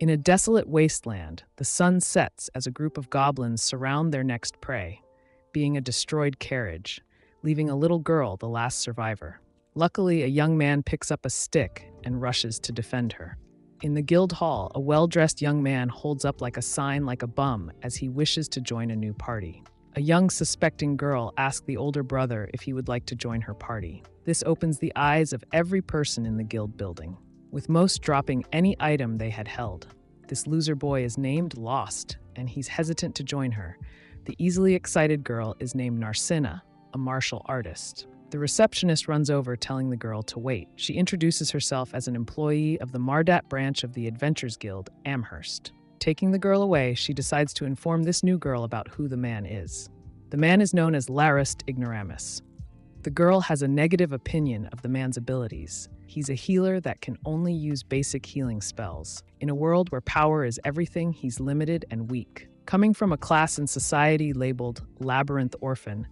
In a desolate wasteland, the sun sets as a group of goblins surround their next prey, being a destroyed carriage, leaving a little girl the last survivor. Luckily, a young man picks up a stick and rushes to defend her. In the guild hall, a well-dressed young man holds up like a sign like a bum as he wishes to join a new party. A young suspecting girl asks the older brother if he would like to join her party. This opens the eyes of every person in the guild building, with most dropping any item they had held. This loser boy is named Lost, and he's hesitant to join her. The easily excited girl is named Narcina, a martial artist. The receptionist runs over telling the girl to wait. She introduces herself as an employee of the Mardat branch of the Adventures Guild, Amherst. Taking the girl away, she decides to inform this new girl about who the man is. The man is known as Larist Ignoramus. The girl has a negative opinion of the man's abilities. He's a healer that can only use basic healing spells. In a world where power is everything, he's limited and weak. Coming from a class in society labeled Labyrinth Orphan,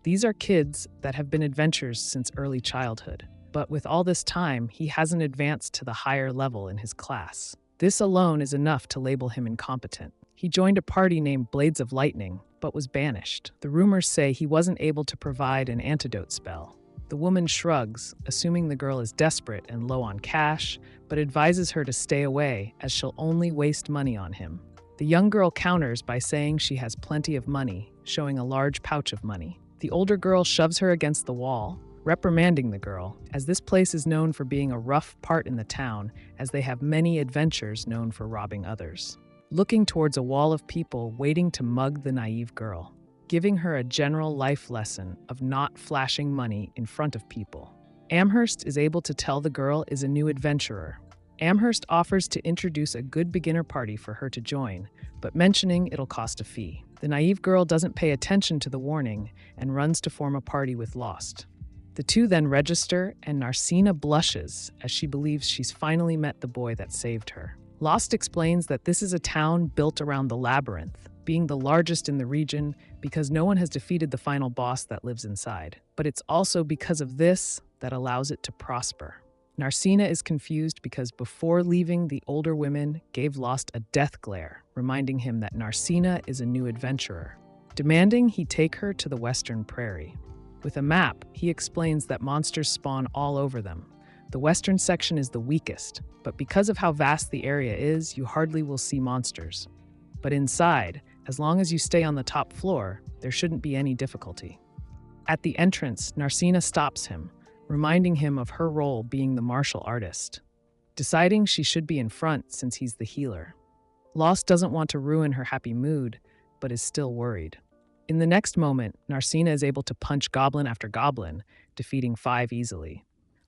these are kids that have been adventurers since early childhood. But with all this time, he hasn't advanced to the higher level in his class. This alone is enough to label him incompetent. He joined a party named Blades of Lightning, but was banished. The rumors say he wasn't able to provide an antidote spell. The woman shrugs, assuming the girl is desperate and low on cash, but advises her to stay away as she'll only waste money on him. The young girl counters by saying she has plenty of money, showing a large pouch of money. The older girl shoves her against the wall, reprimanding the girl, as this place is known for being a rough part in the town, as they have many adventures known for robbing others. Looking towards a wall of people waiting to mug the naive girl, giving her a general life lesson of not flashing money in front of people. Amherst is able to tell the girl is a new adventurer. Amherst offers to introduce a good beginner party for her to join, but mentioning it'll cost a fee. The naive girl doesn't pay attention to the warning and runs to form a party with Lost. The two then register, and Narcina blushes as she believes she's finally met the boy that saved her. Lost explains that this is a town built around the labyrinth, being the largest in the region because no one has defeated the final boss that lives inside. But it's also because of this that allows it to prosper. Narcina is confused because before leaving, the older women gave Lost a death glare, reminding him that Narcina is a new adventurer, demanding he take her to the Western Prairie. With a map, he explains that monsters spawn all over them. The western section is the weakest, but because of how vast the area is, you hardly will see monsters. But inside, as long as you stay on the top floor, there shouldn't be any difficulty. At the entrance, Narcina stops him, reminding him of her role being the martial artist, deciding she should be in front since he's the healer. Lost doesn't want to ruin her happy mood, but is still worried. In the next moment, Narcina is able to punch goblin after goblin, defeating 5 easily.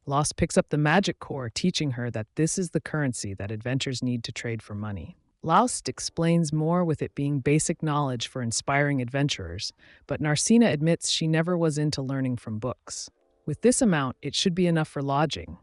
Lost picks up the magic core, teaching her that this is the currency that adventurers need to trade for money. Lost explains more with it being basic knowledge for inspiring adventurers, but Narcina admits she never was into learning from books. With this amount, it should be enough for lodging.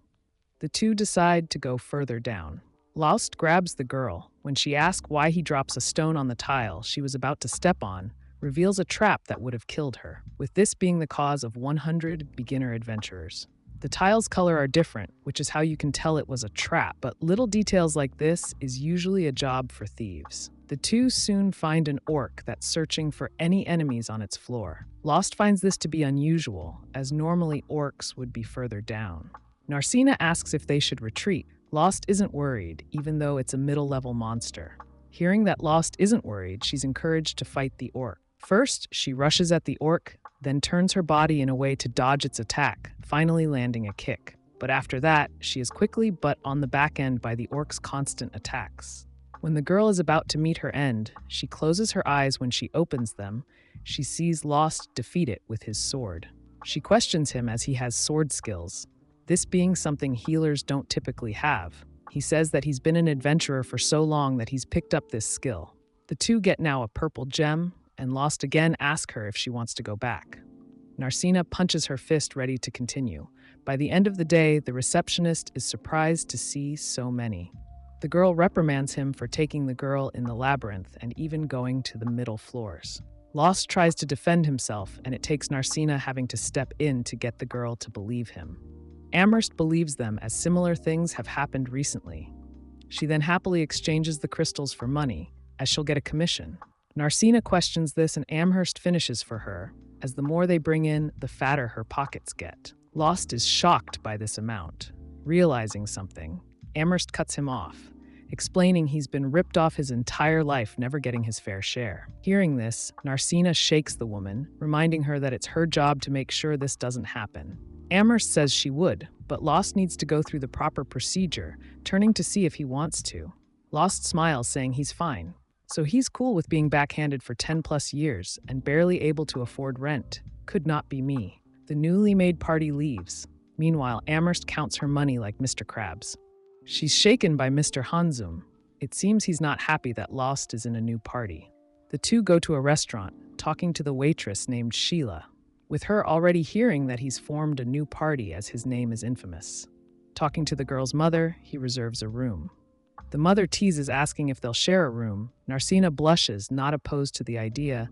The two decide to go further down. Lost grabs the girl. When she asks why he drops a stone on the tile she was about to step on, reveals a trap that would have killed her, with this being the cause of 100 beginner adventurers. The tile's color are different, which is how you can tell it was a trap, but little details like this is usually a job for thieves. The two soon find an orc that's searching for any enemies on its floor. Lost finds this to be unusual, as normally orcs would be further down. Narcina asks if they should retreat. Lost isn't worried, even though it's a middle-level monster. Hearing that Lost isn't worried, she's encouraged to fight the orc. First, she rushes at the orc, then turns her body in a way to dodge its attack, finally landing a kick. But after that, she is quickly but on the back end by the orc's constant attacks. When the girl is about to meet her end, she closes her eyes. When she opens them, she sees Lost defeat it with his sword. She questions him as he has sword skills, this being something healers don't typically have. He says that he's been an adventurer for so long that he's picked up this skill. The two get now a purple gem, and Lost again asks her if she wants to go back. Narcina punches her fist ready to continue. By the end of the day, the receptionist is surprised to see so many. The girl reprimands him for taking the girl in the labyrinth and even going to the middle floors. Lost tries to defend himself, and it takes Narcina having to step in to get the girl to believe him. Amherst believes them as similar things have happened recently. She then happily exchanges the crystals for money, as she'll get a commission. Narcina questions this and Amherst finishes for her, as the more they bring in, the fatter her pockets get. Lost is shocked by this amount. Realizing something, Amherst cuts him off, explaining he's been ripped off his entire life, never getting his fair share. Hearing this, Narcina shakes the woman, reminding her that it's her job to make sure this doesn't happen. Amherst says she would, but Lost needs to go through the proper procedure, turning to see if he wants to. Lost smiles, saying he's fine. So he's cool with being backhanded for 10+ years and barely able to afford rent. Could not be me. The newly made party leaves. Meanwhile, Amherst counts her money like Mr. Krabs. She's shaken by Mr. Hanzum. It seems he's not happy that Lost is in a new party. The two go to a restaurant, talking to the waitress named Sheila, with her already hearing that he's formed a new party as his name is infamous. Talking to the girl's mother, he reserves a room. The mother teases, asking if they'll share a room. Narcina blushes, not opposed to the idea,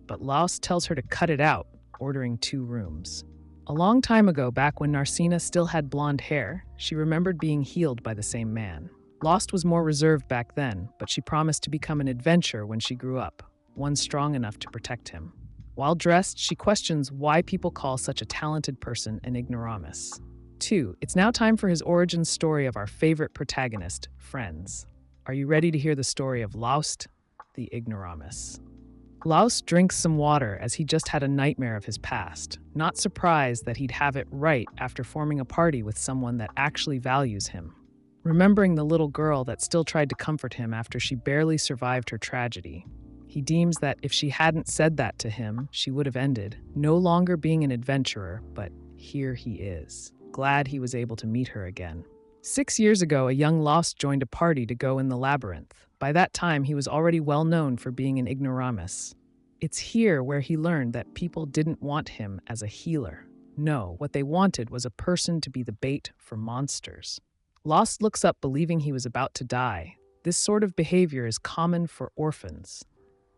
but Lost tells her to cut it out, ordering 2 rooms. A long time ago, back when Narcina still had blonde hair, she remembered being healed by the same man. Lost was more reserved back then, but she promised to become an adventurer when she grew up, one strong enough to protect him. While dressed, she questions why people call such a talented person an ignoramus. 2. It's now time for his origin story of our favorite protagonist, Friends. Are you ready to hear the story of Lost, the ignoramus? Lost drinks some water as he just had a nightmare of his past, not surprised that he'd have it right after forming a party with someone that actually values him. Remembering the little girl that still tried to comfort him after she barely survived her tragedy, he deems that if she hadn't said that to him, she would have ended, no longer being an adventurer, but here he is, glad he was able to meet her again. 6 years ago, a young Lost joined a party to go in the labyrinth. By that time, he was already well known for being an ignoramus. It's here where he learned that people didn't want him as a healer. No, what they wanted was a person to be the bait for monsters. Lost looks up, believing he was about to die. This sort of behavior is common for orphans.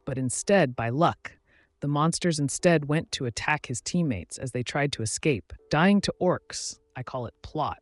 But instead, by luck, the monsters instead went to attack his teammates as they tried to escape, dying to orcs. I call it plot.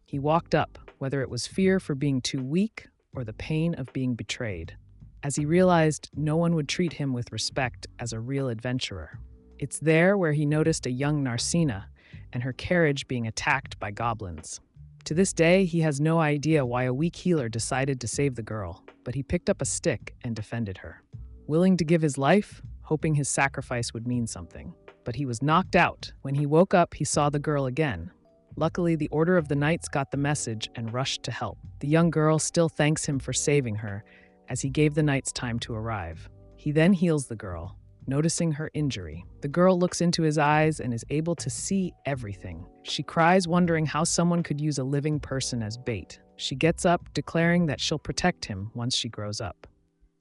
He walked up, whether it was fear for being too weak or the pain of being betrayed, as he realized no one would treat him with respect as a real adventurer. It's there where he noticed a young Narcina and her carriage being attacked by goblins. To this day, he has no idea why a weak healer decided to save the girl, but he picked up a stick and defended her. Willing to give his life, hoping his sacrifice would mean something. But he was knocked out. When he woke up, he saw the girl again. Luckily, the Order of the Knights got the message and rushed to help. The young girl still thanks him for saving her, as he gave the knights time to arrive. He then heals the girl, noticing her injury. The girl looks into his eyes and is able to see everything. She cries, wondering how someone could use a living person as bait. She gets up, declaring that she'll protect him once she grows up.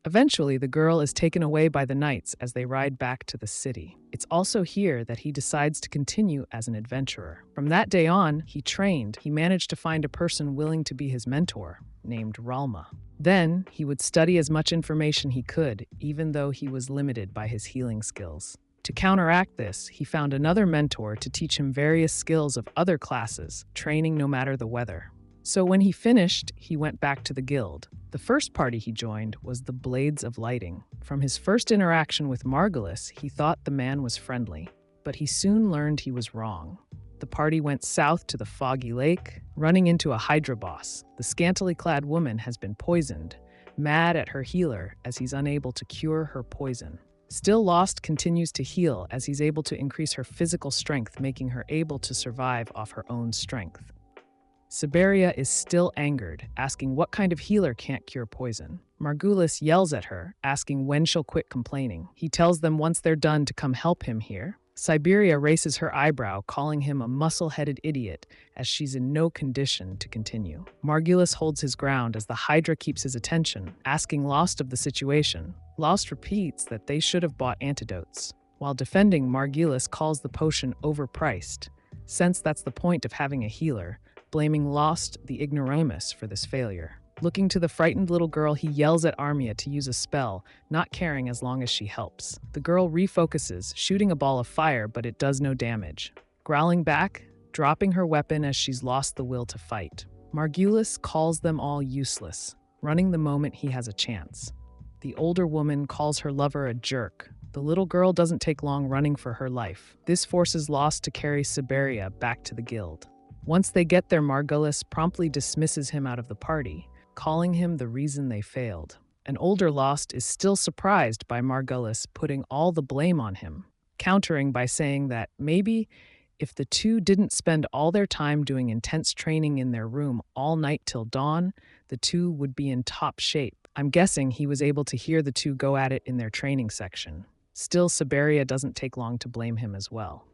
Eventually, the girl is taken away by the knights as they ride back to the city. It's also here that he decides to continue as an adventurer. From that day on, he trained. He managed to find a person willing to be his mentor, named Ralma. Then, he would study as much information he could, even though he was limited by his healing skills. To counteract this, he found another mentor to teach him various skills of other classes, training no matter the weather. So when he finished, he went back to the guild. The first party he joined was the Blades of Lighting. From his first interaction with Margulis, he thought the man was friendly, but he soon learned he was wrong. The party went south to the Foggy Lake, running into a Hydra boss. The scantily clad woman has been poisoned, mad at her healer as he's unable to cure her poison. Still Lost continues to heal as he's able to increase her physical strength, making her able to survive off her own strength. Siberia is still angered, asking what kind of healer can't cure poison. Margulis yells at her, asking when she'll quit complaining. He tells them once they're done to come help him here. Siberia raises her eyebrow, calling him a muscle-headed idiot, as she's in no condition to continue. Margulis holds his ground as the Hydra keeps his attention, asking Lost of the situation. Lost repeats that they should have bought antidotes. While defending, Margulis calls the potion overpriced, since that's the point of having a healer, blaming Lost, the ignoramus, for this failure. Looking to the frightened little girl, he yells at Armia to use a spell, not caring as long as she helps. The girl refocuses, shooting a ball of fire, but it does no damage. Growling back, dropping her weapon as she's lost the will to fight. Margulis calls them all useless, running the moment he has a chance. The older woman calls her lover a jerk. The little girl doesn't take long running for her life. This forces Lost to carry Siberia back to the guild. Once they get there, Margulis promptly dismisses him out of the party, calling him the reason they failed. An older Lost is still surprised by Margulis putting all the blame on him, countering by saying that maybe if the two didn't spend all their time doing intense training in their room all night till dawn, the two would be in top shape. I'm guessing he was able to hear the two go at it in their training section. Still, Siberia doesn't take long to blame him as well.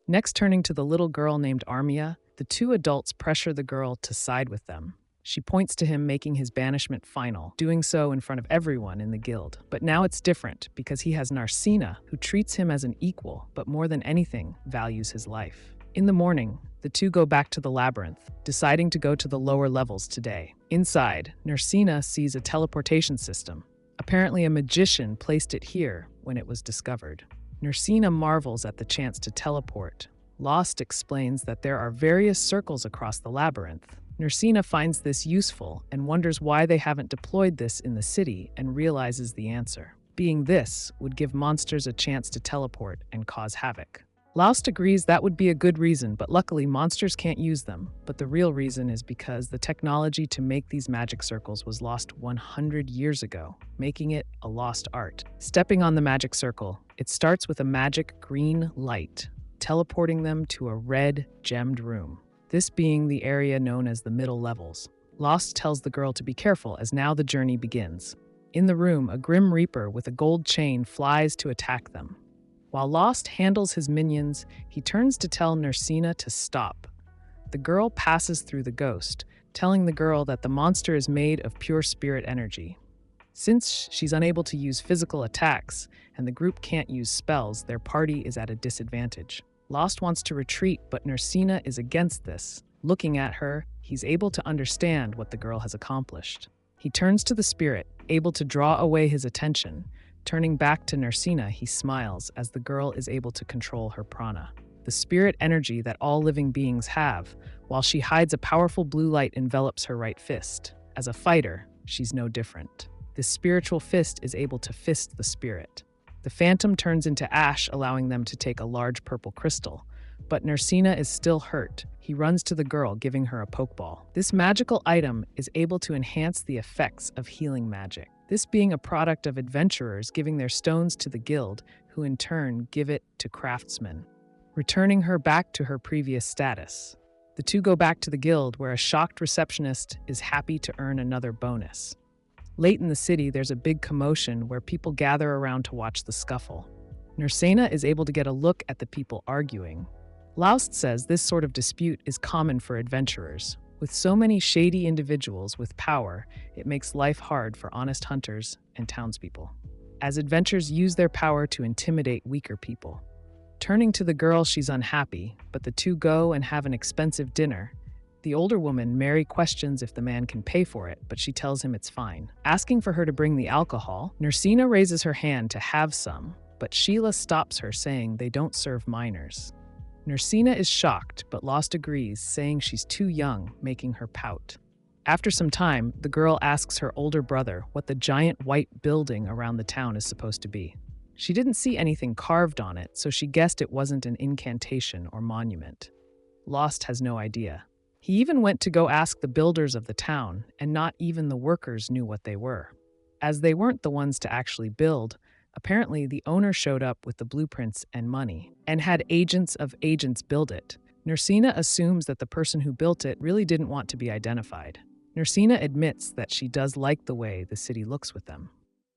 Next, turning to the little girl named Armia, the two adults pressure the girl to side with them. She points to him making his banishment final, doing so in front of everyone in the guild. But now it's different because he has Narcina, who treats him as an equal, but more than anything, values his life. In the morning, the two go back to the labyrinth, deciding to go to the lower levels today. Inside, Narcina sees a teleportation system. Apparently a magician placed it here when it was discovered. Narcina marvels at the chance to teleport. Lost explains that there are various circles across the labyrinth. Narcina finds this useful and wonders why they haven't deployed this in the city and realizes the answer. Being this would give monsters a chance to teleport and cause havoc. Lost agrees that would be a good reason, but luckily monsters can't use them. But the real reason is because the technology to make these magic circles was lost 100 years ago, making it a lost art. Stepping on the magic circle, it starts with a magic green light, teleporting them to a red, gemmed room, this being the area known as the middle levels. Lost tells the girl to be careful as now the journey begins. In the room, a Grim Reaper with a gold chain flies to attack them. While Lost handles his minions, he turns to tell Narcina to stop. The girl passes through the ghost, telling the girl that the monster is made of pure spirit energy. Since she's unable to use physical attacks and the group can't use spells, their party is at a disadvantage. Lost wants to retreat, but Narcina is against this. Looking at her, he's able to understand what the girl has accomplished. He turns to the spirit, able to draw away his attention. Turning back to Narcina, he smiles as the girl is able to control her prana, the spirit energy that all living beings have, while she hides a powerful blue light envelops her right fist. As a fighter, she's no different. This spiritual fist is able to fist the spirit. The phantom turns into ash, allowing them to take a large purple crystal. But Narcina is still hurt. He runs to the girl, giving her a pokeball. This magical item is able to enhance the effects of healing magic. This being a product of adventurers giving their stones to the guild, who in turn give it to craftsmen, returning her back to her previous status. The two go back to the guild, where a shocked receptionist is happy to earn another bonus. Late in the city, there's a big commotion where people gather around to watch the scuffle. Narcina is able to get a look at the people arguing. Lost says this sort of dispute is common for adventurers. With so many shady individuals with power, it makes life hard for honest hunters and townspeople, as adventurers use their power to intimidate weaker people. Turning to the girl, she's unhappy, but the two go and have an expensive dinner. The older woman, Mary, questions if the man can pay for it, but she tells him it's fine. Asking for her to bring the alcohol, Narcina raises her hand to have some, but Sheila stops her, saying they don't serve minors. Narcina is shocked, but Lost agrees, saying she's too young, making her pout. After some time, the girl asks her older brother what the giant white building around the town is supposed to be. She didn't see anything carved on it, so she guessed it wasn't an incantation or monument. Lost has no idea. He even went to go ask the builders of the town, and not even the workers knew what they were. As they weren't the ones to actually build, apparently the owner showed up with the blueprints and money, and had agents of agents build it. Narcina assumes that the person who built it really didn't want to be identified. Narcina admits that she does like the way the city looks with them.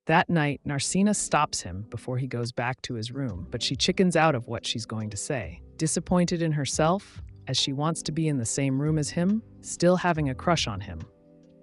That night, Narcina stops him before he goes back to his room, but she chickens out of what she's going to say. Disappointed in herself, as she wants to be in the same room as him, still having a crush on him.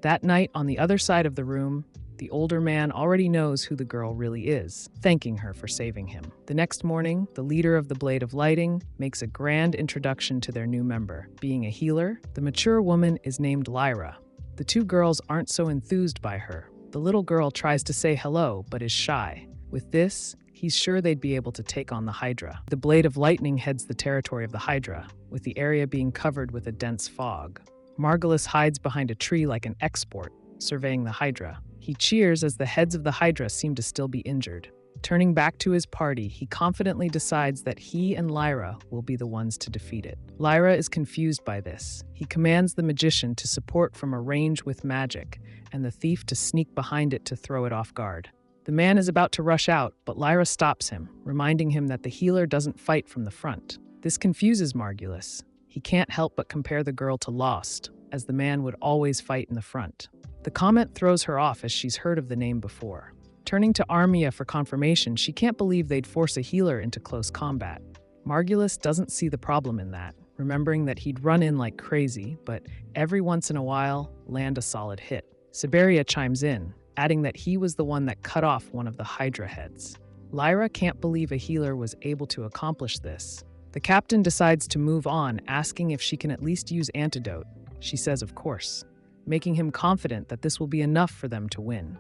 That night, on the other side of the room, the older man already knows who the girl really is, thanking her for saving him. The next morning, the leader of the Blade of Lighting makes a grand introduction to their new member. Being a healer, the mature woman is named Lyra. The two girls aren't so enthused by her. The little girl tries to say hello, but is shy. With this, he's sure they'd be able to take on the Hydra. The Blade of Lightning heads the territory of the Hydra, with the area being covered with a dense fog. Margulis hides behind a tree like an export, surveying the Hydra. He cheers as the heads of the Hydra seem to still be injured. Turning back to his party, he confidently decides that he and Lyra will be the ones to defeat it. Lyra is confused by this. He commands the magician to support from a range with magic, and the thief to sneak behind it to throw it off guard. The man is about to rush out, but Lyra stops him, reminding him that the healer doesn't fight from the front. This confuses Margulis. He can't help but compare the girl to Lost, as the man would always fight in the front. The comment throws her off as she's heard of the name before. Turning to Armia for confirmation, she can't believe they'd force a healer into close combat. Margulis doesn't see the problem in that, remembering that he'd run in like crazy, but every once in a while, land a solid hit. Siberia chimes in, adding that he was the one that cut off one of the Hydra heads. Lyra can't believe a healer was able to accomplish this. The captain decides to move on, asking if she can at least use antidote. She says of course, making him confident that this will be enough for them to win.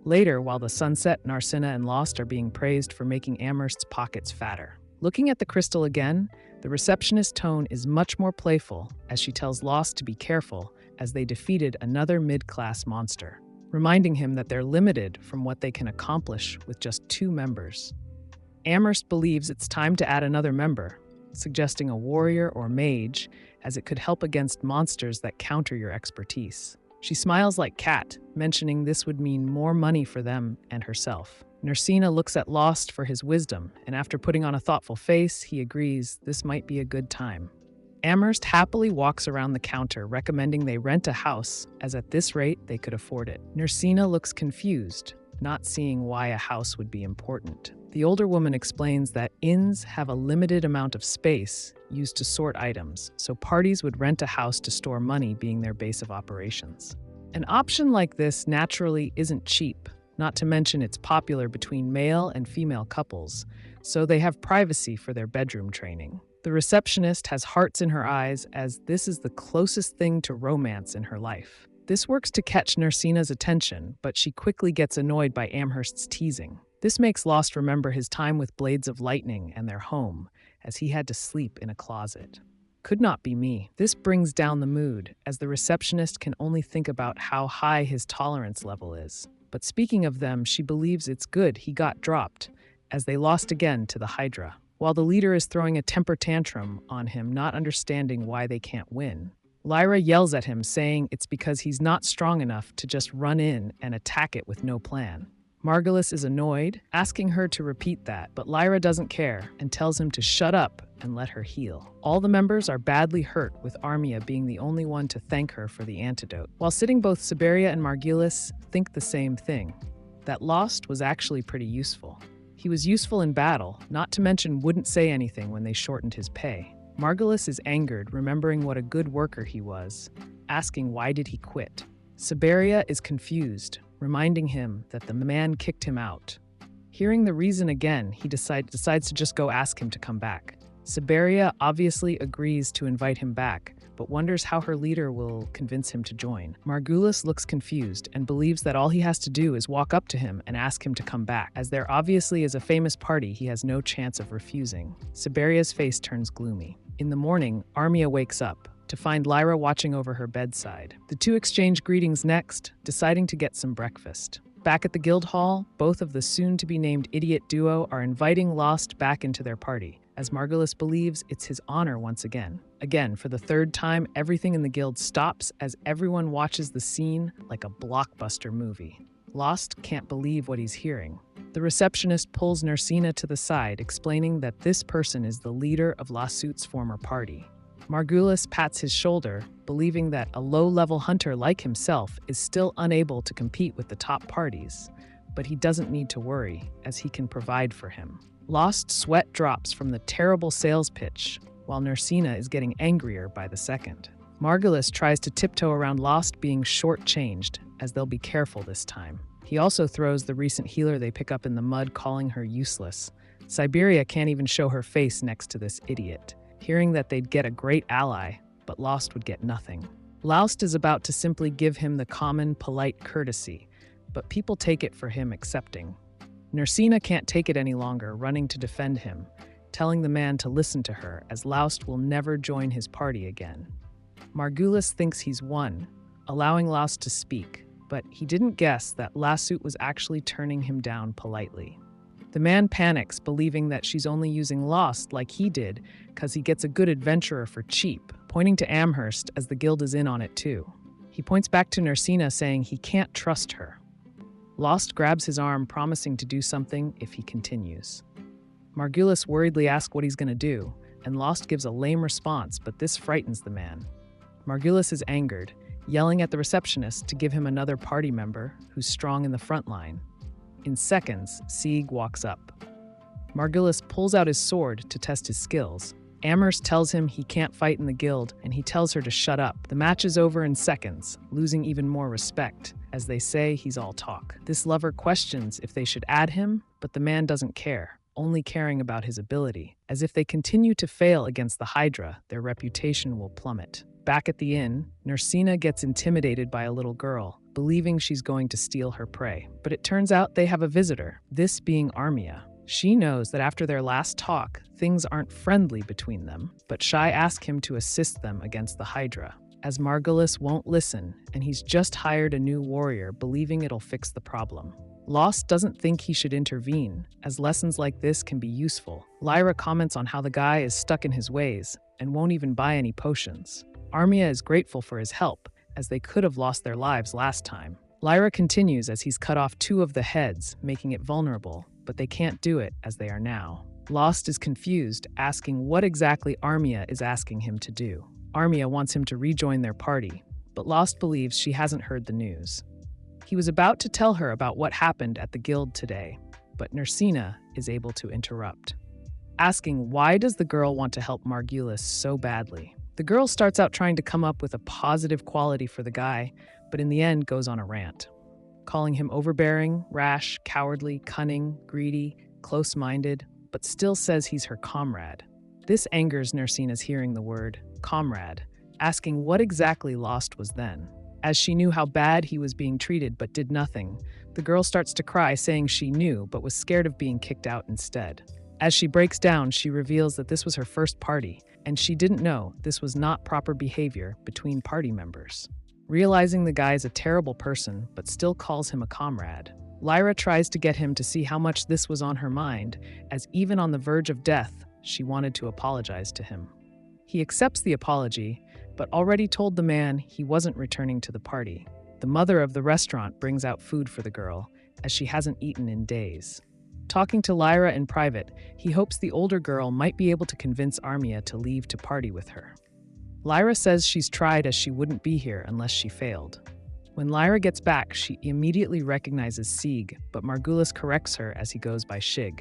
Later, while the Sunset, Narcina, and Lost are being praised for making Amherst's pockets fatter. Looking at the crystal again, the receptionist's tone is much more playful as she tells Lost to be careful as they defeated another mid-class monster, reminding him that they're limited from what they can accomplish with just 2 members. Amherst believes it's time to add another member, suggesting a warrior or mage, as it could help against monsters that counter your expertise. She smiles like Kat, mentioning this would mean more money for them and herself. Narcina looks at Lost for his wisdom, and after putting on a thoughtful face, he agrees this might be a good time. Amherst happily walks around the counter, recommending they rent a house, as at this rate they could afford it. Narcina looks confused, not seeing why a house would be important. The older woman explains that inns have a limited amount of space used to sort items, so parties would rent a house to store money being their base of operations. An option like this naturally isn't cheap, not to mention it's popular between male and female couples, so they have privacy for their bedroom training. The receptionist has hearts in her eyes as this is the closest thing to romance in her life. This works to catch Narcina's attention, but she quickly gets annoyed by Amherst's teasing. This makes Lost remember his time with Blades of Lightning and their home, as he had to sleep in a closet. Could not be me. This brings down the mood, as the receptionist can only think about how high his tolerance level is. But speaking of them, she believes it's good he got dropped, as they lost again to the Hydra. While the leader is throwing a temper tantrum on him, not understanding why they can't win. Lyra yells at him, saying it's because he's not strong enough to just run in and attack it with no plan. Margulis is annoyed, asking her to repeat that, but Lyra doesn't care and tells him to shut up and let her heal. All the members are badly hurt, with Armia being the only one to thank her for the antidote. While sitting, both Siberia and Margulis think the same thing, that Lost was actually pretty useful. He was useful in battle, not to mention wouldn't say anything when they shortened his pay. Margulis is angered, remembering what a good worker he was, asking why did he quit. Siberia is confused, reminding him that the man kicked him out. Hearing the reason again, he decides to just go ask him to come back. Siberia obviously agrees to invite him back, but wonders how her leader will convince him to join. Margulis looks confused and believes that all he has to do is walk up to him and ask him to come back. As there obviously is a famous party, he has no chance of refusing. Siberia's face turns gloomy. In the morning, Armia wakes up to find Lyra watching over her bedside. The two exchange greetings next, deciding to get some breakfast. Back at the guild hall, both of the soon-to-be-named idiot duo are inviting Lost back into their party, as Margulis believes it's his honor once again. Again, for the third time, everything in the guild stops as everyone watches the scene like a blockbuster movie. Lost can't believe what he's hearing. The receptionist pulls Narcina to the side, explaining that this person is the leader of Lasut's former party. Margulis pats his shoulder, believing that a low-level hunter like himself is still unable to compete with the top parties, but he doesn't need to worry, as he can provide for him. Lost sweat drops from the terrible sales pitch, while Narcina is getting angrier by the second. Margulis tries to tiptoe around Lost being shortchanged, as they'll be careful this time. He also throws the recent healer they pick up in the mud, calling her useless. Siberia can't even show her face next to this idiot, hearing that they'd get a great ally, but Lost would get nothing. Lost is about to simply give him the common, polite courtesy, but people take it for him accepting. Narcina can't take it any longer, running to defend him, telling the man to listen to her, as Lost will never join his party again. Margulis thinks he's won, allowing Lost to speak, But he didn't guess that Lasut was actually turning him down politely. The man panics, believing that she's only using Lost like he did because he gets a good adventurer for cheap, pointing to Amherst as the guild is in on it too. He points back to Nursina, saying he can't trust her. Lost grabs his arm, promising to do something if he continues. Margulis worriedly asks what he's going to do, and Lost gives a lame response, but this frightens the man. Margulis is angered, yelling at the receptionist to give him another party member who's strong in the front line. In seconds, Sieg walks up. Margulis pulls out his sword to test his skills. Amherst tells him he can't fight in the guild, and he tells her to shut up. The match is over in seconds, losing even more respect, as they say he's all talk. This lover questions if they should add him, but the man doesn't care, only caring about his ability. As if they continue to fail against the Hydra, their reputation will plummet. Back at the inn, Nursina gets intimidated by a little girl, believing she's going to steal her prey. But it turns out they have a visitor, this being Armia. She knows that after their last talk, things aren't friendly between them, but Shai asks him to assist them against the Hydra, as Margulis won't listen, and he's just hired a new warrior, believing it'll fix the problem. Lost doesn't think he should intervene, as lessons like this can be useful. Lyra comments on how the guy is stuck in his ways and won't even buy any potions. Armia is grateful for his help, as they could have lost their lives last time. Lyra continues as he's cut off 2 of the heads, making it vulnerable, but they can't do it as they are now. Lost is confused, asking what exactly Armia is asking him to do. Armia wants him to rejoin their party, but Lost believes she hasn't heard the news. He was about to tell her about what happened at the guild today, but Nursina is able to interrupt, asking why does the girl want to help Margulis so badly. The girl starts out trying to come up with a positive quality for the guy, but in the end goes on a rant, calling him overbearing, rash, cowardly, cunning, greedy, close-minded, but still says he's her comrade. This angers Nursina's hearing the word comrade, asking what exactly Lost was then. As she knew how bad he was being treated but did nothing, the girl starts to cry, saying she knew but was scared of being kicked out instead. As she breaks down, she reveals that this was her first party, and she didn't know this was not proper behavior between party members. Realizing the guy is a terrible person but still calls him a comrade, Lyra tries to get him to see how much this was on her mind, as even on the verge of death, she wanted to apologize to him. He accepts the apology, but already told the man he wasn't returning to the party. The mother of the restaurant brings out food for the girl, as she hasn't eaten in days. Talking to Lyra in private, he hopes the older girl might be able to convince Armia to leave to party with her. Lyra says she's tried, as she wouldn't be here unless she failed. When Lyra gets back, she immediately recognizes Sieg, but Margulis corrects her as he goes by Shig.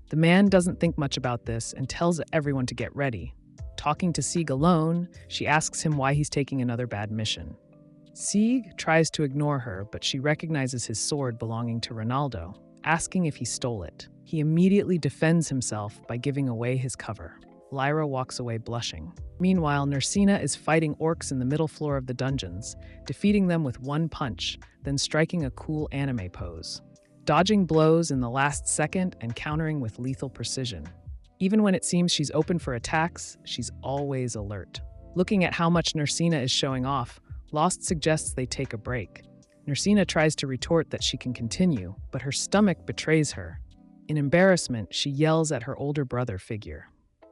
The man doesn't think much about this and tells everyone to get ready. Talking to Sieg alone, she asks him why he's taking another bad mission. Sieg tries to ignore her, but she recognizes his sword belonging to Ronaldo, asking if he stole it. He immediately defends himself by giving away his cover. Lyra walks away blushing. Meanwhile, Nursina is fighting orcs in the middle floor of the dungeons, defeating them with one punch, then striking a cool anime pose, dodging blows in the last second and countering with lethal precision. Even when it seems she's open for attacks, she's always alert. Looking at how much Nursina is showing off, Lost suggests they take a break. Nursina tries to retort that she can continue, but her stomach betrays her. In embarrassment, she yells at her older brother figure.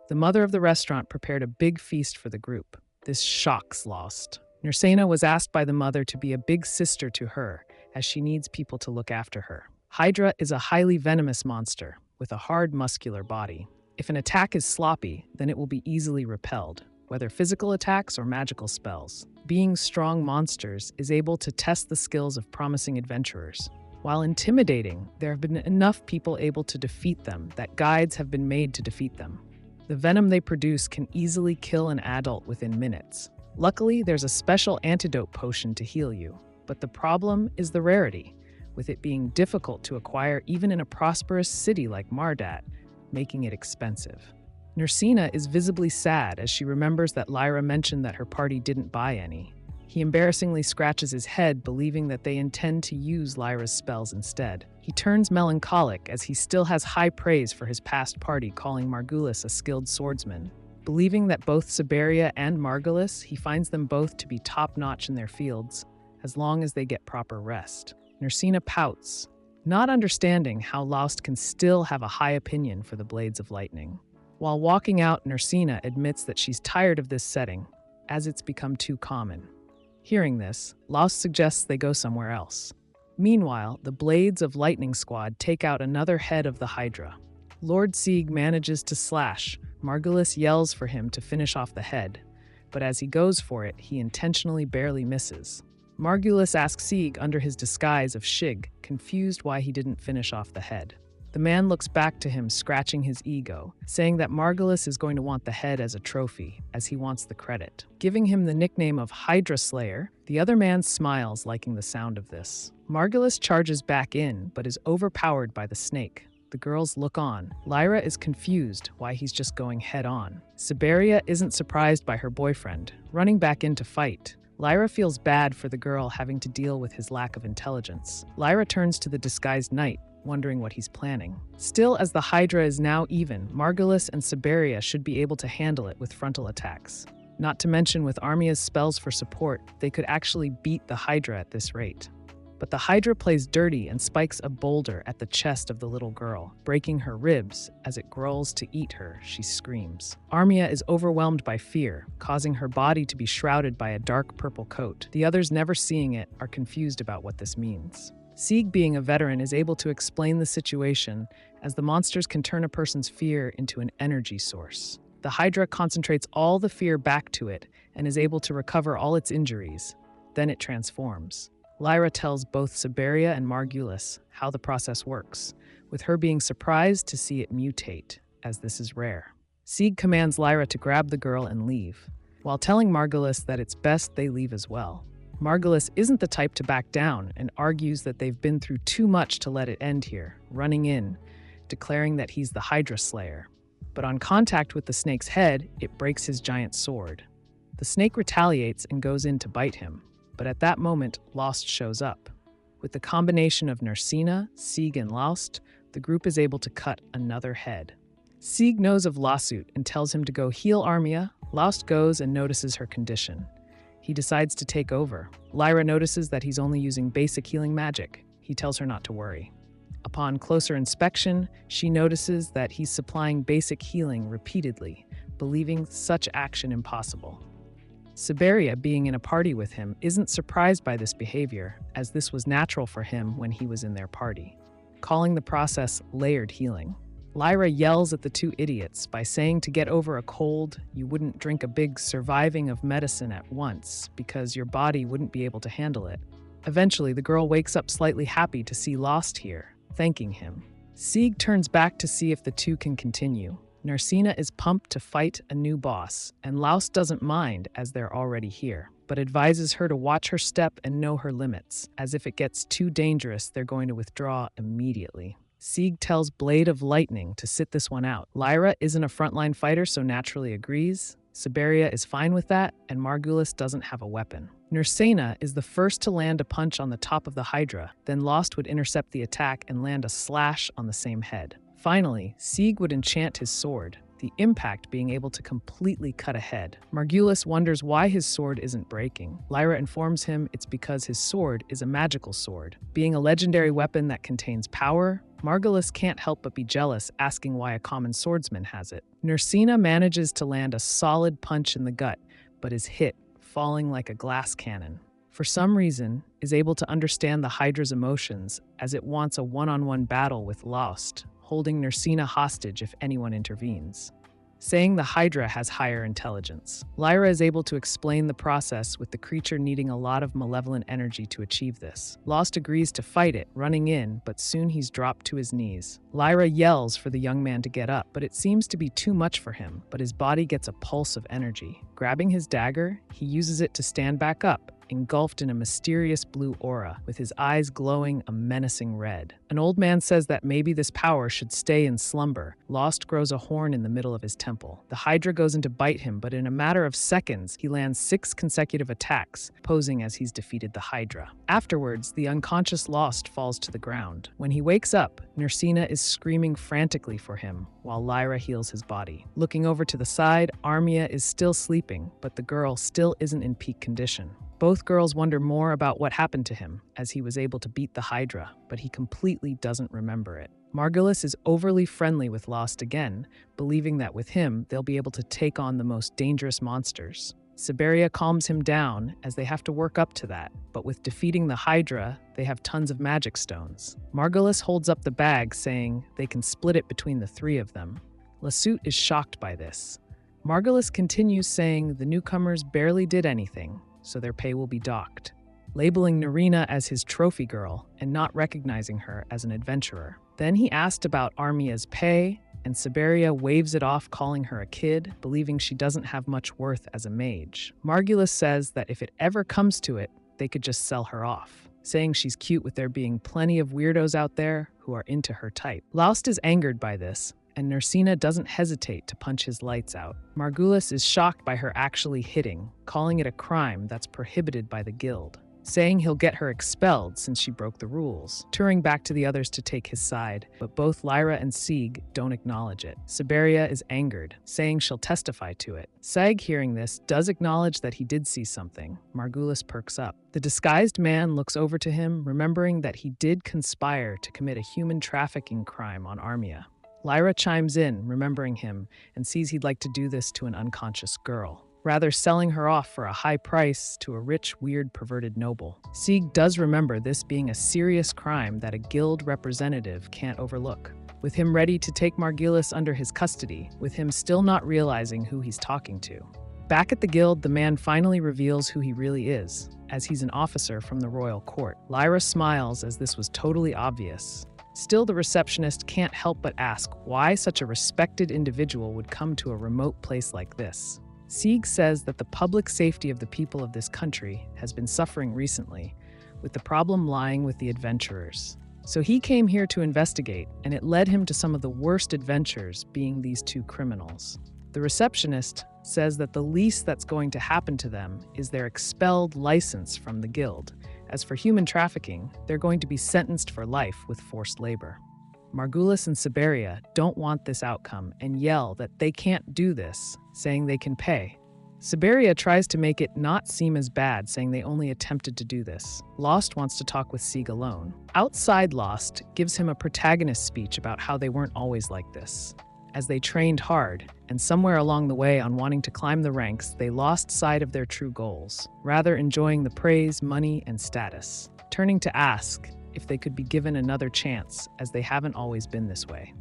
The mother of the restaurant prepared a big feast for the group. This shocks Lost. Nursina was asked by the mother to be a big sister to her, as she needs people to look after her. Hydra is a highly venomous monster, with a hard muscular body. If an attack is sloppy, then it will be easily repelled, whether physical attacks or magical spells. Being strong monsters is able to test the skills of promising adventurers. While intimidating, there have been enough people able to defeat them that guides have been made to defeat them. The venom they produce can easily kill an adult within minutes. Luckily, there's a special antidote potion to heal you, but the problem is the rarity, with it being difficult to acquire even in a prosperous city like Mardat, making it expensive. Nursina is visibly sad as she remembers that Lyra mentioned that her party didn't buy any. He embarrassingly scratches his head, believing that they intend to use Lyra's spells instead. He turns melancholic as he still has high praise for his past party, calling Margulis a skilled swordsman. Believing that both Siberia and Margulis, he finds them both to be top-notch in their fields. as long as they get proper rest. Nursina pouts, not understanding how Lost can still have a high opinion for the Blades of Lightning. While walking out, Nursina admits that she's tired of this setting, as it's become too common. Hearing this, Lost suggests they go somewhere else. Meanwhile, the Blades of Lightning squad take out another head of the Hydra. Lord Sieg manages to slash. Margulis yells for him to finish off the head, but as he goes for it, he intentionally barely misses. Margulis asks Sieg under his disguise of Shig, confused why he didn't finish off the head. The man looks back to him, scratching his ego, saying that Margulis is going to want the head as a trophy, as he wants the credit. Giving him the nickname of Hydra Slayer, the other man smiles, liking the sound of this. Margulis charges back in, but is overpowered by the snake. The girls look on. Lyra is confused why he's just going head-on. Siberia isn't surprised by her boyfriend, running back in to fight. Lyra feels bad for the girl having to deal with his lack of intelligence. Lyra turns to the disguised knight, wondering what he's planning. Still, as the Hydra is now even, Margulis and Siberia should be able to handle it with frontal attacks. Not to mention, with Armia's spells for support, they could actually beat the Hydra at this rate. But the Hydra plays dirty and spikes a boulder at the chest of the little girl, breaking her ribs. As it growls to eat her, she screams. Armia is overwhelmed by fear, causing her body to be shrouded by a dark purple coat. The others, never seeing it, are confused about what this means. Sieg, being a veteran, is able to explain the situation, as the monsters can turn a person's fear into an energy source. The Hydra concentrates all the fear back to it and is able to recover all its injuries. Then it transforms. Lyra tells both Siberia and Margulis how the process works, with her being surprised to see it mutate, as this is rare. Sieg commands Lyra to grab the girl and leave, while telling Margulis that it's best they leave as well. Margulis isn't the type to back down and argues that they've been through too much to let it end here, running in, declaring that he's the Hydra Slayer. But on contact with the snake's head, it breaks his giant sword. The snake retaliates and goes in to bite him. But at that moment, Lost shows up. With the combination of Nursina, Sieg, and Lost, the group is able to cut another head. Sieg knows of Lawsuit and tells him to go heal Armia. Lost goes and notices her condition. He decides to take over. Lyra notices that he's only using basic healing magic. He tells her not to worry. Upon closer inspection, she notices that he's supplying basic healing repeatedly, believing such action impossible. Siberia, being in a party with him, isn't surprised by this behavior, as this was natural for him when he was in their party, calling the process layered healing. Lyra yells at the two idiots by saying to get over a cold, you wouldn't drink a big surviving of medicine at once because your body wouldn't be able to handle it. Eventually, the girl wakes up slightly happy to see Lost here, thanking him. Sieg turns back to see if the two can continue. Nursina is pumped to fight a new boss, and Lost doesn't mind as they're already here, but advises her to watch her step and know her limits, as if it gets too dangerous, they're going to withdraw immediately. Sieg tells Blade of Lightning to sit this one out. Lyra isn't a frontline fighter, so naturally agrees. Siberia is fine with that, and Margulis doesn't have a weapon. Nursina is the first to land a punch on the top of the Hydra, then Lost would intercept the attack and land a slash on the same head. Finally, Sieg would enchant his sword, the impact being able to completely cut a head. Margulis wonders why his sword isn't breaking. Lyra informs him it's because his sword is a magical sword. Being a legendary weapon that contains power, Margulis can't help but be jealous, asking why a common swordsman has it. Nursina manages to land a solid punch in the gut, but is hit, falling like a glass cannon. For some reason, is able to understand the Hydra's emotions as it wants a one-on-one battle with Lost, holding Nursina hostage if anyone intervenes, saying the Hydra has higher intelligence. Lyra is able to explain the process, with the creature needing a lot of malevolent energy to achieve this. Lost agrees to fight it, running in, but soon he's dropped to his knees. Lyra yells for the young man to get up, but it seems to be too much for him, but his body gets a pulse of energy. Grabbing his dagger, he uses it to stand back up, engulfed in a mysterious blue aura, with his eyes glowing a menacing red. An old man says that maybe this power should stay in slumber. Lost grows a horn in the middle of his temple. The Hydra goes in to bite him, but in a matter of seconds, he lands 6 consecutive attacks, posing as he's defeated the Hydra. Afterwards, the unconscious Lost falls to the ground. When he wakes up, Nursina is screaming frantically for him, while Lyra heals his body. Looking over to the side, Armia is still sleeping, but the girl still isn't in peak condition. Both girls wonder more about what happened to him, as he was able to beat the Hydra, but he completely doesn't remember it. Margulis is overly friendly with Lost again, believing that with him, they'll be able to take on the most dangerous monsters. Siberia calms him down, as they have to work up to that, but with defeating the Hydra, they have tons of magic stones. Margulis holds up the bag, saying they can split it between the three of them. Lasute is shocked by this. Margulis continues saying the newcomers barely did anything, so their pay will be docked, labeling Narina as his trophy girl and not recognizing her as an adventurer. Then he asked about Armia's pay, and Siberia waves it off, calling her a kid, believing she doesn't have much worth as a mage. Margulis says that if it ever comes to it, they could just sell her off, saying she's cute with there being plenty of weirdos out there who are into her type. Laust is angered by this, and Nersina doesn't hesitate to punch his lights out. Margulis is shocked by her actually hitting, calling it a crime that's prohibited by the guild, saying he'll get her expelled since she broke the rules, turning back to the others to take his side, but both Lyra and Sieg don't acknowledge it. Siberia is angered, saying she'll testify to it. Sieg, hearing this, does acknowledge that he did see something. Margulis perks up. The disguised man looks over to him, remembering that he did conspire to commit a human trafficking crime on Armia. Lyra chimes in, remembering him, and sees he'd like to do this to an unconscious girl, rather selling her off for a high price to a rich, weird, perverted noble. Sieg does remember this being a serious crime that a guild representative can't overlook. With him ready to take Margulis under his custody, with him still not realizing who he's talking to. Back at the guild, the man finally reveals who he really is, as he's an officer from the royal court. Lyra smiles, as this was totally obvious. Still, the receptionist can't help but ask why such a respected individual would come to a remote place like this. Sieg says that the public safety of the people of this country has been suffering recently, with the problem lying with the adventurers. So he came here to investigate, and it led him to some of the worst adventures, being these two criminals. The receptionist says that the least that's going to happen to them is their expelled license from the guild. As for human trafficking, they're going to be sentenced for life with forced labor. Margulis and Siberia don't want this outcome and yell that they can't do this, saying they can pay. Siberia tries to make it not seem as bad, saying they only attempted to do this. Lost wants to talk with Sieg alone. Outside, Lost gives him a protagonist speech about how they weren't always like this, as they trained hard, and somewhere along the way on wanting to climb the ranks, they lost sight of their true goals, rather enjoying the praise, money, and status, turning to ask if they could be given another chance, as they haven't always been this way.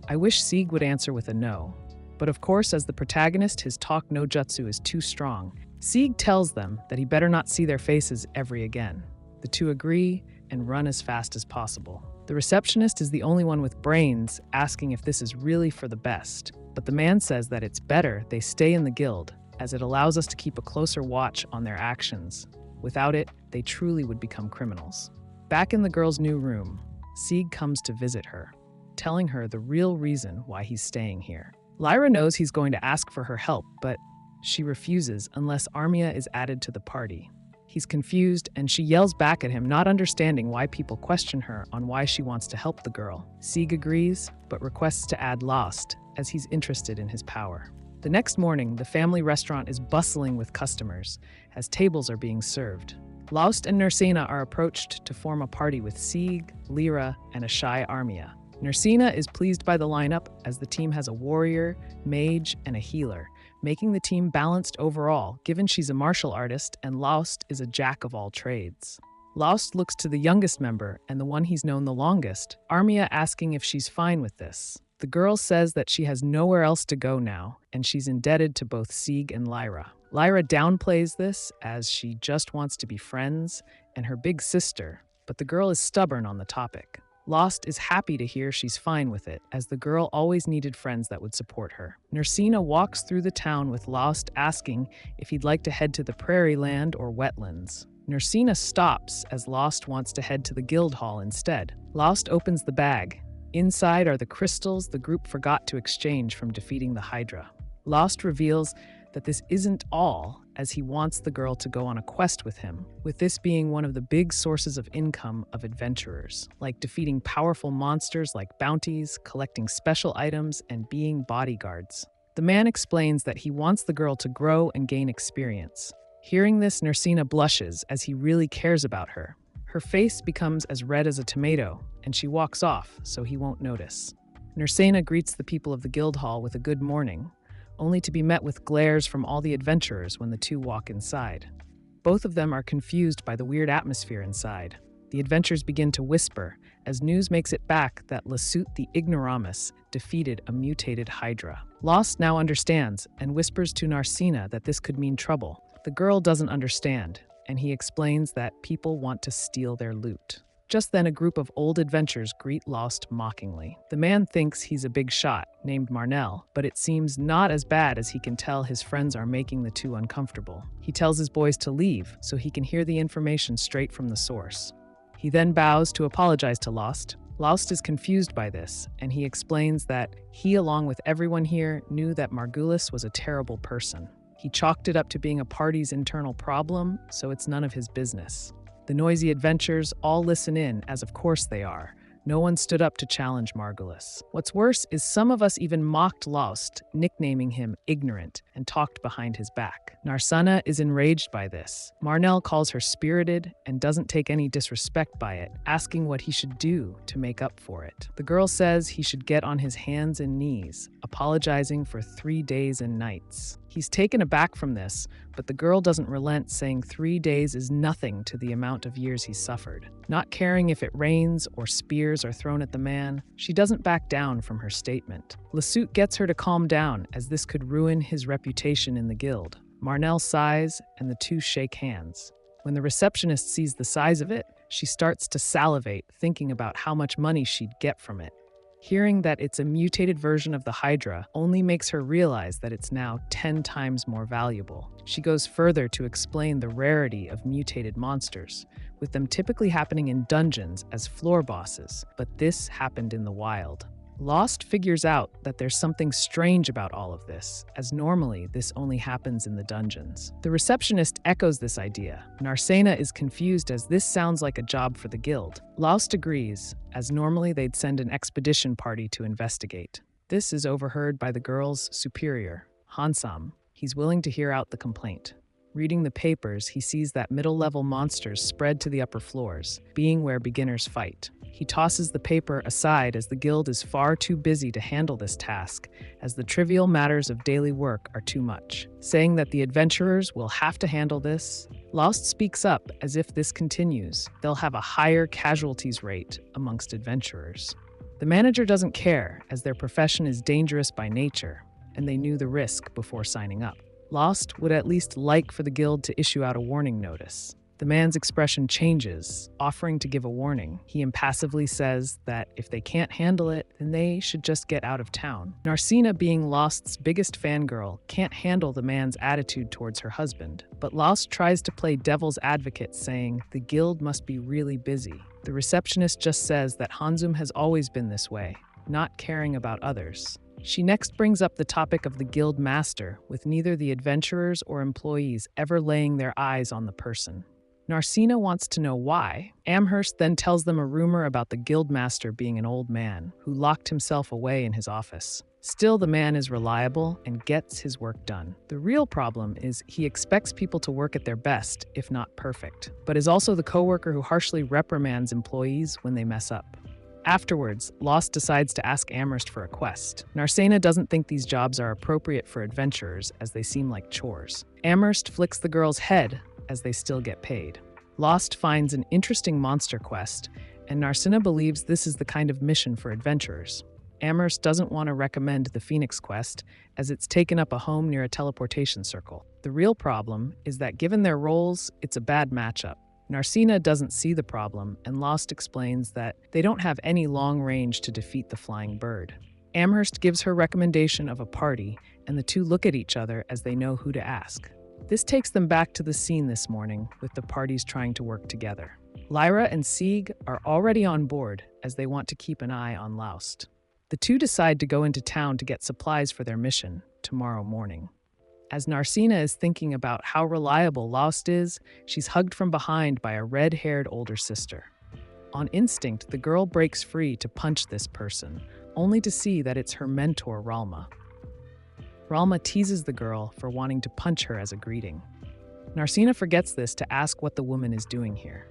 I wish Sieg would answer with a no, but of course, as the protagonist, his talk no jutsu is too strong. Sieg tells them that he better not see their faces ever again. The two agree and run as fast as possible. The receptionist is the only one with brains, asking if this is really for the best, but the man says that it's better they stay in the guild, as it allows us to keep a closer watch on their actions. Without it, they truly would become criminals. Back in the girl's new room, Sieg comes to visit her, telling her the real reason why he's staying here. Lyra knows he's going to ask for her help, but she refuses unless Armia is added to the party. He's confused, and she yells back at him, not understanding why people question her on why she wants to help the girl. Sieg agrees, but requests to add Lost, as he's interested in his power. The next morning, the family restaurant is bustling with customers, as tables are being served. Lost and Nersina are approached to form a party with Sieg, Lyra, and a shy Armia. Nersina is pleased by the lineup, as the team has a warrior, mage, and a healer, making the team balanced overall, given she's a martial artist and Lost is a jack of all trades. Lost looks to the youngest member and the one he's known the longest, Armia, asking if she's fine with this. The girl says that she has nowhere else to go now, and she's indebted to both Sieg and Lyra. Lyra downplays this, as she just wants to be friends and her big sister, but the girl is stubborn on the topic. Lost is happy to hear she's fine with it, as the girl always needed friends that would support her. Nersina walks through the town with Lost, asking if he'd like to head to the prairie land or wetlands. Nersina stops, as Lost wants to head to the guild hall instead. Lost opens the bag. Inside are the crystals the group forgot to exchange from defeating the Hydra. Lost reveals that this isn't all, as he wants the girl to go on a quest with him, with this being one of the big sources of income of adventurers, like defeating powerful monsters like bounties, collecting special items, and being bodyguards. The man explains that he wants the girl to grow and gain experience. Hearing this, Nursina blushes as he really cares about her. Her face becomes as red as a tomato, and she walks off so he won't notice. Nursina greets the people of the guild hall with a good morning, only to be met with glares from all the adventurers when the two walk inside. Both of them are confused by the weird atmosphere inside. The adventurers begin to whisper as news makes it back that Lasut the Ignoramus defeated a mutated Hydra. Lost now understands and whispers to Nursina that this could mean trouble. The girl doesn't understand, and he explains that people want to steal their loot. Just then, a group of old adventurers greet Lost mockingly. The man thinks he's a big shot, named Marnell, but it seems not as bad as he can tell his friends are making the two uncomfortable. He tells his boys to leave so he can hear the information straight from the source. He then bows to apologize to Lost. Lost is confused by this, and he explains that he, along with everyone here, knew that Margulis was a terrible person. He chalked it up to being a party's internal problem, so it's none of his business. The noisy adventurers all listen in, as of course they are. No one stood up to challenge Margulis. What's worse is some of us even mocked Lost, nicknaming him ignorant, and talked behind his back. Nursina is enraged by this. Marnell calls her spirited and doesn't take any disrespect by it, asking what he should do to make up for it. The girl says he should get on his hands and knees, apologizing for 3 days and nights. He's taken aback from this, but the girl doesn't relent, saying 3 days is nothing to the amount of years he's suffered. Not caring if it rains or spears are thrown at the man, she doesn't back down from her statement. Lasut gets her to calm down, as this could ruin his reputation in the guild. Marnell sighs, and the two shake hands. When the receptionist sees the size of it, she starts to salivate, thinking about how much money she'd get from it. Hearing that it's a mutated version of the Hydra only makes her realize that it's now 10 times more valuable. She goes further to explain the rarity of mutated monsters, with them typically happening in dungeons as floor bosses, but this happened in the wild. Lost figures out that there's something strange about all of this, as normally this only happens in the dungeons. The receptionist echoes this idea. Nursina is confused as this sounds like a job for the guild. Lost agrees, as normally they'd send an expedition party to investigate. This is overheard by the girl's superior, Hansam. He's willing to hear out the complaint. Reading the papers, he sees that middle-level monsters spread to the upper floors, being where beginners fight. He tosses the paper aside as the guild is far too busy to handle this task, as the trivial matters of daily work are too much. Saying that the adventurers will have to handle this, Lost speaks up as if this continues, they'll have a higher casualties rate amongst adventurers. The manager doesn't care, as their profession is dangerous by nature, and they knew the risk before signing up. Lost would at least like for the guild to issue out a warning notice. The man's expression changes, offering to give a warning. He impassively says that if they can't handle it, then they should just get out of town. Nursina, being Lost's biggest fangirl, can't handle the man's attitude towards her husband, but Lost tries to play devil's advocate, saying the guild must be really busy. The receptionist just says that Hanzum has always been this way, not caring about others. She next brings up the topic of the guild master, with neither the adventurers or employees ever laying their eyes on the person. Nursina wants to know why. Amherst then tells them a rumor about the guildmaster being an old man who locked himself away in his office. Still, the man is reliable and gets his work done. The real problem is he expects people to work at their best, if not perfect, but is also the coworker who harshly reprimands employees when they mess up. Afterwards, Lost decides to ask Amherst for a quest. Nursina doesn't think these jobs are appropriate for adventurers, as they seem like chores. Amherst flicks the girl's head, as they still get paid. Lost finds an interesting monster quest, and Nursina believes this is the kind of mission for adventurers. Amherst doesn't want to recommend the Phoenix quest, as it's taken up a home near a teleportation circle. The real problem is that given their roles, it's a bad matchup. Nursina doesn't see the problem, and Lost explains that they don't have any long range to defeat the flying bird. Amherst gives her recommendation of a party, and the two look at each other as they know who to ask. This takes them back to the scene this morning, with the parties trying to work together. Lyra and Sieg are already on board, as they want to keep an eye on Lost. The two decide to go into town to get supplies for their mission tomorrow morning. As Nursina is thinking about how reliable Lost is, she's hugged from behind by a red-haired older sister. On instinct, the girl breaks free to punch this person, only to see that it's her mentor, Ralma. Ralma teases the girl for wanting to punch her as a greeting. Narsina forgets this to ask what the woman is doing here.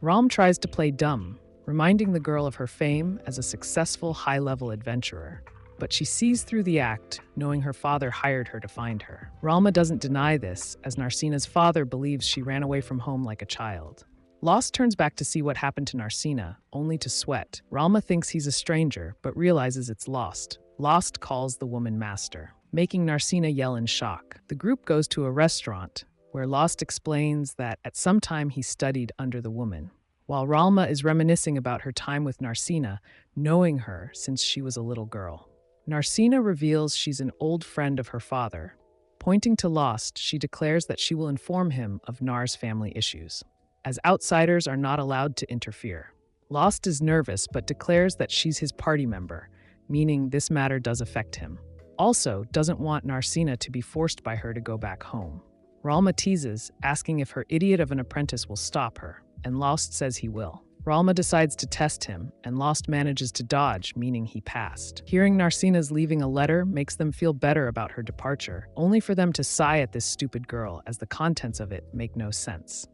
Ram tries to play dumb, reminding the girl of her fame as a successful high-level adventurer. But she sees through the act, knowing her father hired her to find her. Ralma doesn't deny this, as Narsina's father believes she ran away from home like a child. Lost turns back to see what happened to Narsina, only to sweat. Ralma thinks he's a stranger, but realizes it's Lost. Lost calls the woman master, making Narsina yell in shock. The group goes to a restaurant, where Lost explains that at some time he studied under the woman, while Ralma is reminiscing about her time with Narsina, knowing her since she was a little girl. Narsina reveals she's an old friend of her father. Pointing to Lost, she declares that she will inform him of Nar's family issues, as outsiders are not allowed to interfere. Lost is nervous but declares that she's his party member, meaning this matter does affect him. Also, doesn't want Narsina to be forced by her to go back home. Ralma teases, asking if her idiot of an apprentice will stop her, and Lost says he will. Ralma decides to test him, and Lost manages to dodge, meaning he passed. Hearing Narsina's leaving a letter makes them feel better about her departure, only for them to sigh at this stupid girl, as the contents of it make no sense.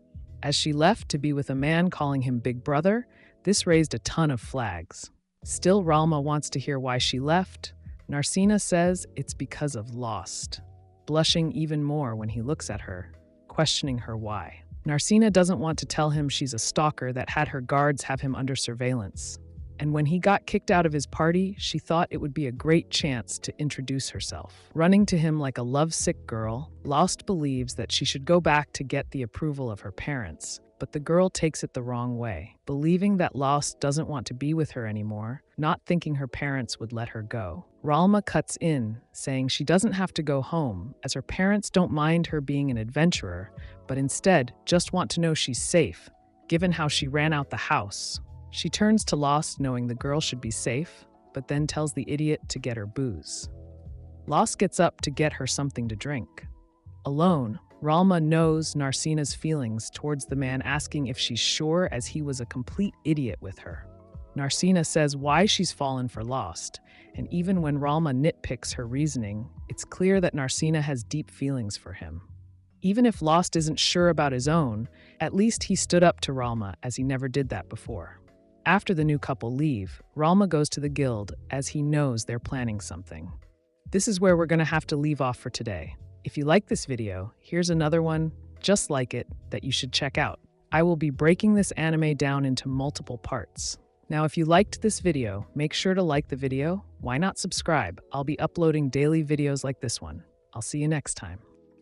As she left to be with a man calling him Big Brother, this raised a ton of flags. Still, Ralma wants to hear why she left. Narsina says it's because of Lost, blushing even more when he looks at her, questioning her why. Narsina doesn't want to tell him she's a stalker that had her guards have him under surveillance. And when he got kicked out of his party, she thought it would be a great chance to introduce herself. Running to him like a lovesick girl, Lost believes that she should go back to get the approval of her parents. But the girl takes it the wrong way, believing that Lost doesn't want to be with her anymore, not thinking her parents would let her go. Ralma cuts in, saying she doesn't have to go home, as her parents don't mind her being an adventurer, but instead just want to know she's safe, given how she ran out the house. She turns to Lost knowing the girl should be safe, but then tells the idiot to get her booze. Lost gets up to get her something to drink. Alone, Ralma knows Narsina's feelings towards the man, asking if she's sure, as he was a complete idiot with her. Narsina says why she's fallen for Lost, and even when Ralma nitpicks her reasoning, it's clear that Narsina has deep feelings for him. Even if Lost isn't sure about his own, at least he stood up to Ralma, as he never did that before. After the new couple leave, Ralma goes to the guild, as he knows they're planning something. This is where we're going to have to leave off for today. If you like this video, here's another one just like it that you should check out. I will be breaking this anime down into multiple parts. Now, if you liked this video, make sure to like the video. Why not subscribe? I'll be uploading daily videos like this one. I'll see you next time.